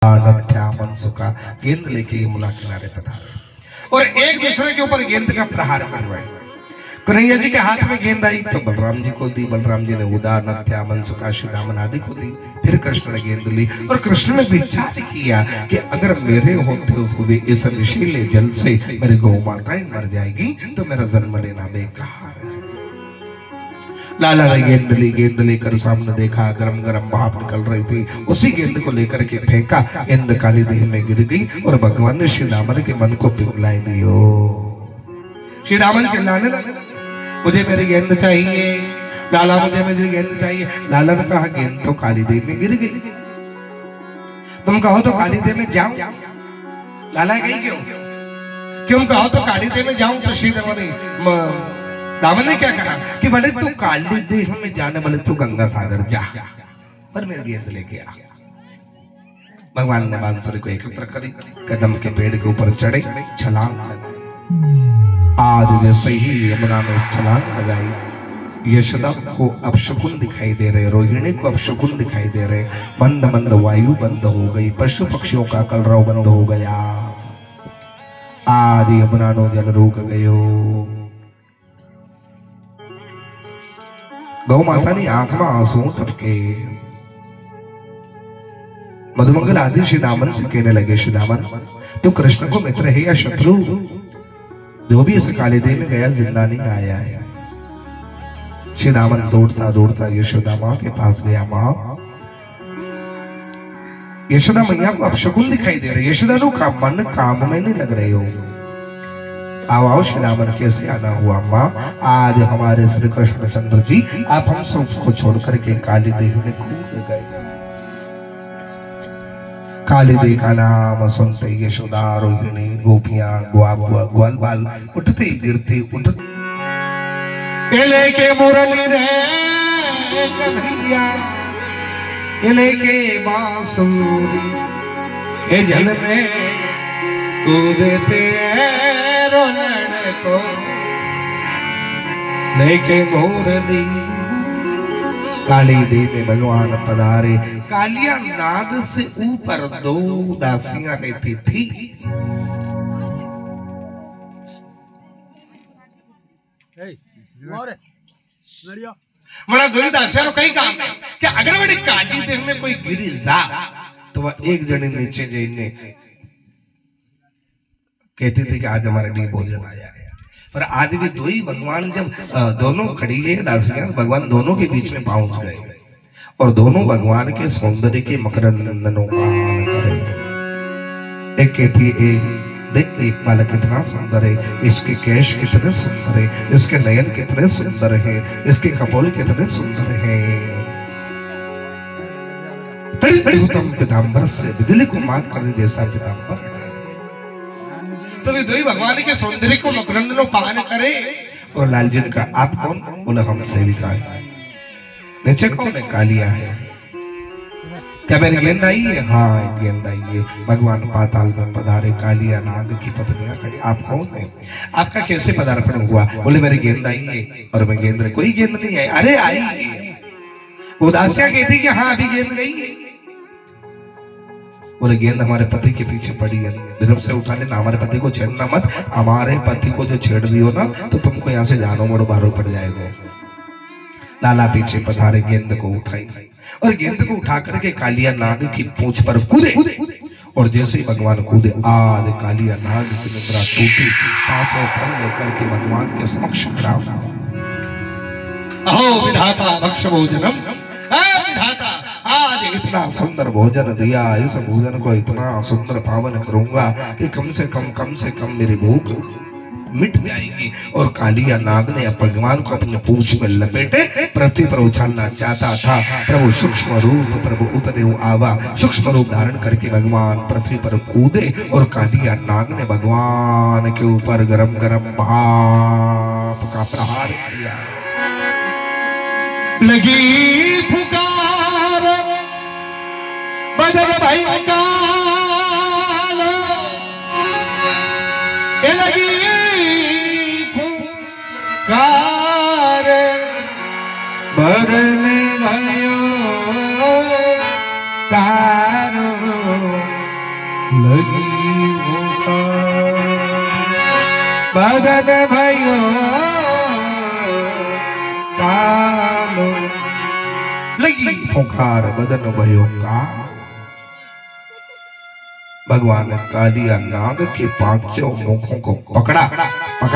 मनसुखा गेंद लेके यमुना किनारे पधारे और एक दूसरे के ऊपर गेंद का प्रहार करवाए। कन्हैया जी के हाथ में गेंद आई तो बलराम जी को दी, बलराम जी ने उदा नत्या मनसुखा श्रीदामन आदि को दी। फिर कृष्ण ने गेंद ली और कृष्ण ने विचार किया कि अगर मेरे होते हुए इस विषैले जल से मेरी गौ माताएं मर जाएगी तो मेरा जन्म लेना बेकार है। लाला ने गेंद लेकर सामने देखा, गरम गरम भाप निकल रही थी। उसी गेंद को लेकर के फेंका, गेंद काली देह में गिर गई और भगवान ने श्री रामन के मन को पिघलाई दियो। श्री रामन चिल्लाने लगे, मुझे मेरी गेंद चाहिए, लाला मुझे मेरी गेंद चाहिए। लाला ने कहा गेंद तो काली देह में गिर गई, तुम कहो तो काली देह में जाऊं। लाला गई क्यों कहो तो काली देह में जाऊं। तो श्री दामन ने क्या कहा कि भले तू काली देह में जाने वाले तू गंगा सागर जा, पर मेरी गेंद लेके आ। भगवान ने बांसुरी को एकत्र करी, कदम के पेड़ के ऊपर चढ़े, छलांग लगाई। आज जैसे ही यमुना में छलांग लगाई, यशोदा को अपशकुन दिखाई दे रहे, रोहिणी को अपशकुन दिखाई दे रहे। मंद मंद वायु बंद हो गई, पशु पक्षियों का कलरव बंद हो गया। आज यमुना नो जल रुक गयो। गौ माता की आंख में आंसू टपके। मधुमंगल आदि श्री दामन से कहने लगे, श्री दामन तो कृष्ण को मित्र है या शत्रु? जो भी इस काले देह में गया जिंदा नहीं आया है। श्री दामन दौड़ता दौड़ता यशोदा मां के पास गया। मां, यशोदा मैया को अपशकुन दिखाई दे रहे, यशोदा नो का मन काम में नहीं लग रहे हो। आओ श्री रामन कैसे आना हुआ? माँ, आज हमारे श्री कृष्णचंद्र जी आप हम सबको छोड़ करके काली देह में कूद गए। काली देह का नाम सुनते यशोदा, रोहिणी, गोपियां, ग्वाल बाल उठते गिरते उठते। लेके मुरली रे कन्हैया, लेके बांसुरी, ये जल में कूदते रोलड़ को लेके मुरली। काली देह में भगवान पधारे। कालिया नाद से ऊपर दो दासियां रहती थी। बड़ा दूरी दासियां कई काम कि अगर बड़ी काली देह में कोई गिरी जा तो वह एक जने नीचे जाइने कहते थे कि आज हमारे लिए भोजन आया है। पर आज भी दो ही भगवान जब दोनों खड़ी है दासियां, भगवान दोनों के बीच में पहुंच गए और दोनों भगवान के सौंदर्य के मकरंदनों गान करे। एक कहती है, देख एक बालक कितना सुंदर है, इसके केश कितने सुंदर है, इसके नयन कितने सुंदर है, इसके कपोल कितने सुंदर है। बड़ी उत्तम पीताम्बर से बिजली को मात करने जैसा पीताम्बर। तो वे दो ही भगवान के सौंदर्य को मकरंदनों पान करे। और लालजन का आप कौन? बोले हम सेविका है। नीचे कौन है? कालिया है। क्या मेरी गेंद आई है? हाँ गेंद आई है। भगवान पाताल में पधारे, कालिया नाग की पत्नियां खड़ी। आप कौन है? आपका कैसे पदार्पण हुआ? बोले मेरी गेंद आई है। और मैं गेंद, कोई गेंद नहीं है। अरे आई है। उदासियां कहती कि हाँ अभी गेंद गई है। बोले गेंद हमारे पति के पीछे पड़ी है, दिल से उठा लेना, हमारे पति को छेड़ना मत। हमारे पति को जो छेड़ रही हो ना तो तुमको यहाँ से जानो बड़ो बारो पड़ जाएगा। लाला पीछे पधारे, गेंद को उठाई और गेंद को उठा करके कालिया नाग की पूंछ पर कूदे। और जैसे ही भगवान कूदे, आज कालिया नाग की मुद्रा टूटी, पांचों फल लेकर के भगवान के समक्ष खड़ा हुआ। अहो विधाता भक्ष भोजनम, विधाता आज इतना सुंदर भोजन दिया, इस भोजन को इतना सुंदर पावन करूंगा कि कम से कम मेरी भूख मिट जाएगी। और कालिया नाग ने भगवान को अपने पूंछ में लपेटे पृथ्वी पर उछालना चाहता था। प्रभु सूक्ष्म रूप प्रभु उतरे आवा, सूक्ष्म रूप धारण करके भगवान पृथ्वी पर कूदे और कालिया नाग ने भगवान के ऊपर गरम गरम भाप का प्रहार किया। लगी पुकार बजर भाई काल, लगी पुकार बदन भयो तारो लगी बदन भयो कालो लगी फुंकार बदन भयो का। भगवान ने कालिया नाग के पांचों मुखों को पकड़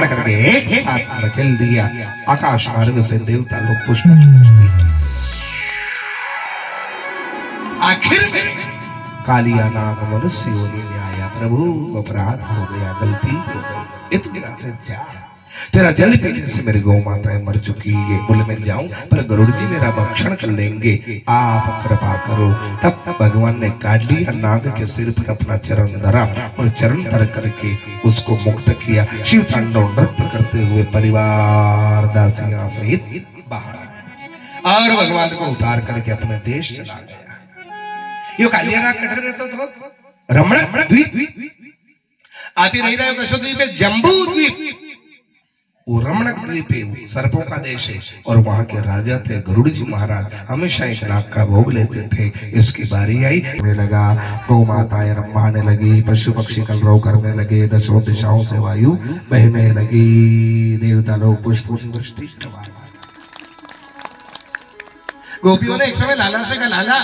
करके एक साथ धकेल दिया। आकाश मार्ग से देवता लोग पुष्प आखिर में कालिया नाग मनुष्य योनि में आया। प्रभु अपराध हो गया, गलती हो गई, इतना से चार तेरा जल पीने से मेरी गौ माताएं मर चुकी है। बोले मैं जाऊं पर गरुड़ जी मेरा भक्षण कर लेंगे, आप कृपा करो। तब भगवान ने कालिया नाग के सिर पर अपना चरण धरा और चरण धर करके उसको मुक्त किया। शिव तांडव नृत्य करते हुए परिवार दासियां सहित बाहर और भगवान को उतार करके अपने देश चला गया। यो कालिया नाग कठर रहता तो रमण द्वीप आप ही नहीं रहे हो, कशो द्वीप है, जम्बू द्वीप, वो रमणक द्वीप है, वो सर्पों का देश है। और वहां के राजा थे गरुड़ जी महाराज, हमेशा एक नाग का भोग लेते थे। इसकी बारी आई, लगा गौ माताएं रमाने लगी, पशु पक्षी कलरव करने लगे, दसों दिशाओं से वायु बहने लगी, देवता लोग पुष्प वृष्टि करवा। गोपियों ने एक समय लाला से कहा, लाला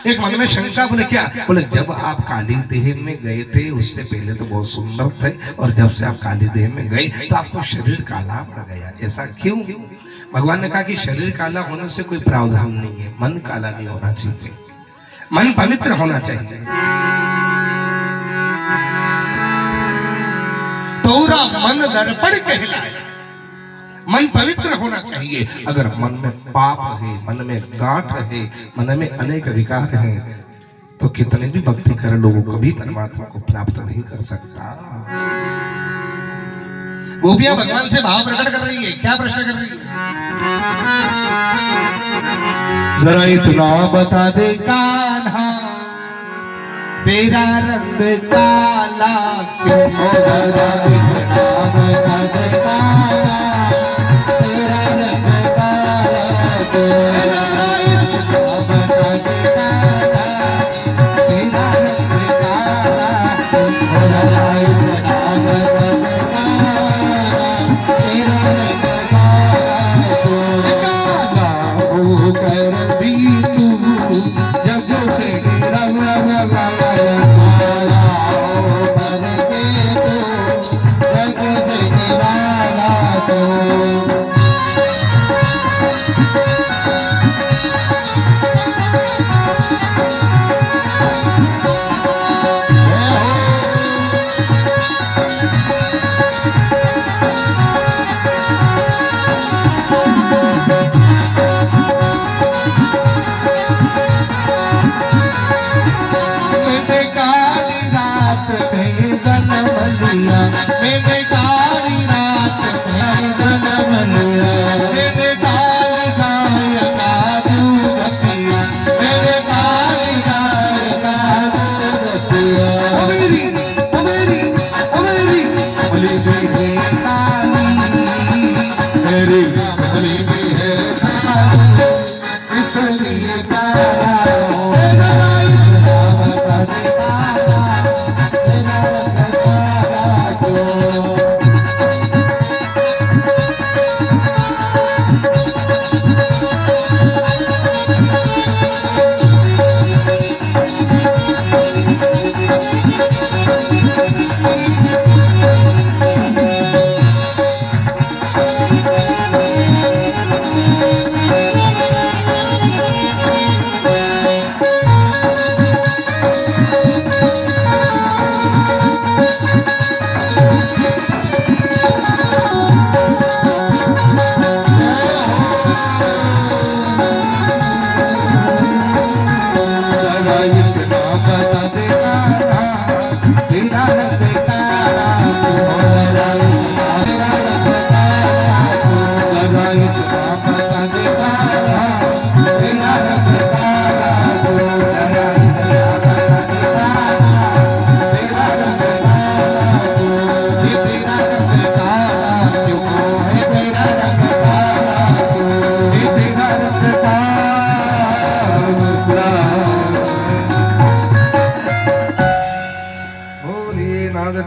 एक मन में शंका। बोले क्या? बोले जब आप काली देह में गए थे उससे पहले तो बहुत सुंदर थे, और जब से आप काली देह में गए तो आपको शरीर काला पड़ गया, ऐसा क्यों? भगवान ने कहा कि शरीर काला होने से कोई प्रावधान नहीं है, मन काला नहीं होना चाहिए, मन पवित्र होना चाहिए। तोरा मन दर्पण कहलाया, मन पवित्र होना चाहिए। अगर मन में पाप है, मन में गांठ है, मन में अनेक विकार हैं, तो कितने भी भक्ति कर लोगों कभी परमात्मा को प्राप्त नहीं कर सकता। गोपियां भगवान से भाव प्रकट कर रही है, क्या प्रश्न कर रही है? जरा इतना बता दे कान्हा, तेरा रंग काला क्यों? जरा इतना बता दे कान्हा,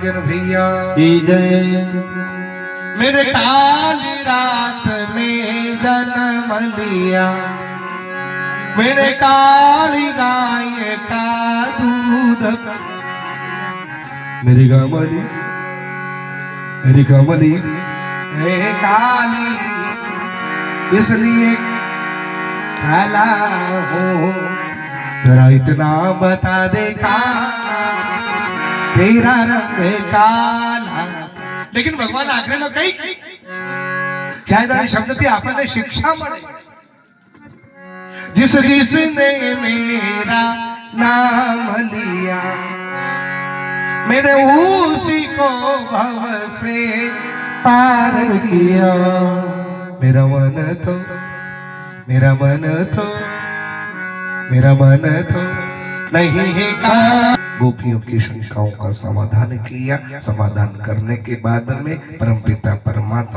राजन भैया की जय। मेरे काली रात में जन्म लिया, मेरे काली गाय का दूध, मेरी कमली, मेरी कमली है काली, इसलिए काला हो। जरा इतना बता दे काला, तेरा रंग काला। लेकिन भगवान आखिर में कही शायद शब्द थी आपने शिक्षा મળે, जिस जिसने मेरा नाम लिया, मैंने उसी को भव से पार किया। मेरा मन तो मेरा मन तो मेरा मन तो नहीं है का। गोपियों की शंकाओं का समाधान किया। समाधान करने के बाद में परमपिता परमात्मा